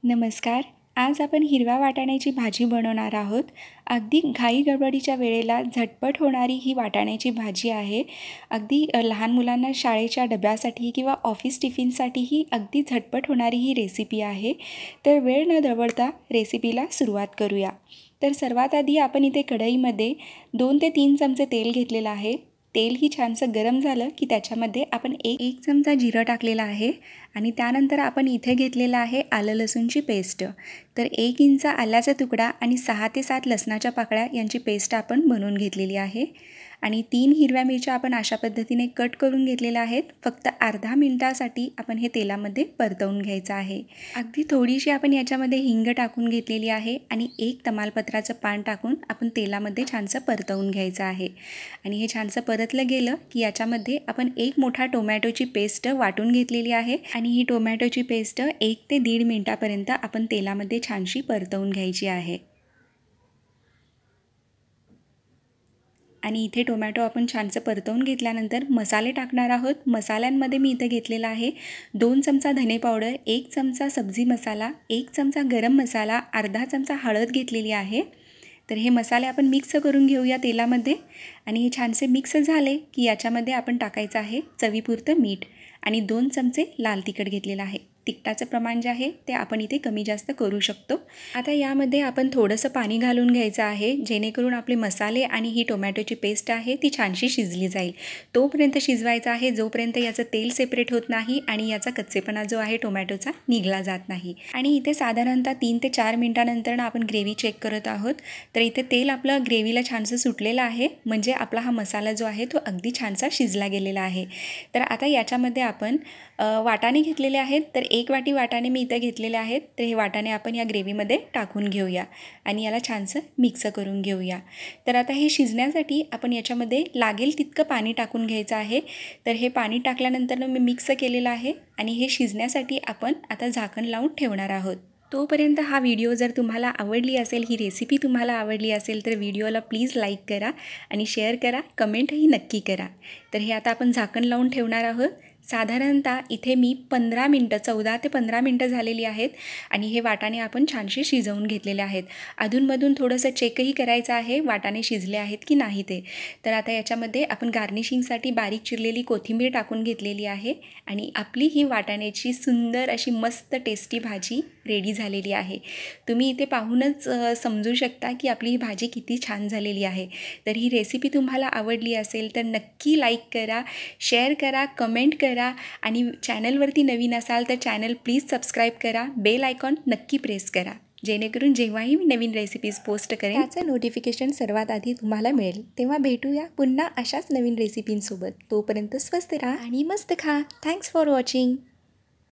नमस्कार. आज आपण हिरव्या वाटाण्याची भाजी बनवणार आहोत. अगदी घाई गडबडीच्या वेळेला झटपट होणारी ही वाटाण्याची भाजी आहे. अगदी लहान मुलांना शाळेच्या डब्यासाठी किंवा ऑफिस टिफिनसाठीही अगदी झटपट होणारी ही रेसिपी आहे. तर वेळ न दवडता रेसिपीला सुरुवात करूया. तर सर्वात आधी आपण इथे कढईमध्ये 2 ते 3 चमचे तेल घेतलेलं आहे. तेल ही छानसं गरम झालं की त्याच्यामध्ये आपण एक चमचा जिरं टाकलेला आहे आणि त्यानंतर आपण इथे घेतलेला आहे आलं लसूणची पेस्ट. तर 1 इंच आल्याचा तुकडा आणि 6 ते 7 लसणाच्या पाकळ्या यांची पेस्ट आपण बनवून घेतलेली आहे आणि 3 हिरव्या मिरच्या आपण अशा पद्धतीने कट करून घेतलेल्या आहेत. फक्त अर्धा मिनिटासाठी आपण हे तेलामध्ये परतवून घ्यायचं आहे. अगदी थोडीशी आपण याच्यामध्ये हिंग टाकून घेतलेली आहे आणि 1 तमालपत्राचं पान टाकून आपण तेलामध्ये छानसं परतवून घ्यायचं आहे आणि हे छानसं परतलं गेलं की याच्यामध्ये आपण 1 मोठा टोमॅटोची पेस्ट वाटून घेतलेली आहे आणि ही टोमॅटोची पेस्ट 1 ते 1.5 मिनिटापर्यंत आपण तेलामध्ये छानशी परतवून घ्यायची आहे. आणि इथे टोमॅटो आपण छानसं परतवून घेतल्यानंतर मसाले टाकणार आहोत. मसाल्यांमध्ये मी इथे घेतलेला आहे 2 चमचा धने पावडर, 1 चमचा सब्जी मसाला, 1 चमचा गरम मसाला, अर्धा चमचा हळद घेतलेली आहे. तर हे मसाले आपण मिक्स करून घेऊया तेलामध्ये आणि हे छानसे मिक्स झाले की याच्यामध्ये आपण टाकायचं आहे चवीपुरतं मीठ आणि 2 चमचे लाल तिखट घेतलेलं आहे. तिखटाचं प्रमाण जे आहे ते आपण इथे कमी जास्त करू शकतो. आता यामध्ये आपण थोडंसं पाणी घालून घ्यायचं आहे जेणेकरून आपले मसाले आणि ही टोमॅटोची पेस्ट आहे ती छानशी शिजली जाईल. तोपर्यंत शिजवायचं आहे जोपर्यंत याचं तेल सेपरेट होत नाही आणि याचा कच्चेपणा जो आहे टोमॅटोचा निघला जात नाही. आणि इथे साधारणतः 3 ते 4 मिनिटानंतर आपण ग्रेव्ही चेक करत आहोत. तर इथे तेल आपलं ग्रेव्हीला छानसं सुटलेलं आहे म्हणजे आपला हा मसाला जो आहे तो अगदी छानसा शिजला गेलेला आहे. तर आता याच्यामध्ये आपण वाटाणे घेतलेले आहेत. तर 1 वाटी वाटाणे मी इथं घेतलेले आहेत. तर हे वाटाणे आपण या ग्रेव्हीमध्ये टाकून घेऊया आणि याला छानसं मिक्स करून घेऊया. तर आता हे शिजण्यासाठी आपण याच्यामध्ये लागेल तितकं पाणी टाकून घ्यायचं आहे. तर हे पाणी टाकल्यानंतर मी मिक्स केलेलं आहे आणि हे शिजण्यासाठी आपण आता झाकण लावून ठेवणार आहोत. तोपर्यंत हा व्हिडिओ जर तुम्हाला आवडली असेल, ही रेसिपी तुम्हाला आवडली असेल तर व्हिडिओला प्लीज लाईक करा आणि शेअर करा, कमेंटही नक्की करा. तर हे आता आपण झाकण लावून ठेवणार आहोत. साधारणतः इथे मी 14 ते 15 मिनटं झालेली आहेत आणि हे वाटाणे आपण छानसे शिजवून घेतलेले आहेत. अधूनमधून थोडंसं चेकही करायचं आहे वाटाणे शिजले आहेत की नाही ते. तर आता याच्यामध्ये आपण गार्निशिंगसाठी बारीक चिरलेली कोथिंबीर टाकून घेतलेली आहे आणि आपली ही वाटाण्याची सुंदर अशी मस्त टेस्टी भाजी रेडी झालेली आहे. तुम्ही इथे पाहूनच समजू शकता की आपली ही भाजी किती छान झालेली आहे. तर ही रेसिपी तुम्हाला आवडली असेल तर नक्की लाईक करा, शेअर करा, कमेंट करा आणि चॅनलवरती नवीन असाल तर चॅनल प्लीज सबस्क्राईब करा, बेल आयकॉन नक्की प्रेस करा जेणेकरून जेव्हाही मी नवीन रेसिपीज पोस्ट करेन त्याचं नोटिफिकेशन सर्वात आधी तुम्हाला मिळेल. तेव्हा भेटूया पुन्हा अशाच नवीन रेसिपींसोबत. तोपर्यंत स्वस्त राहा आणि मस्त खा. Thanks for watching.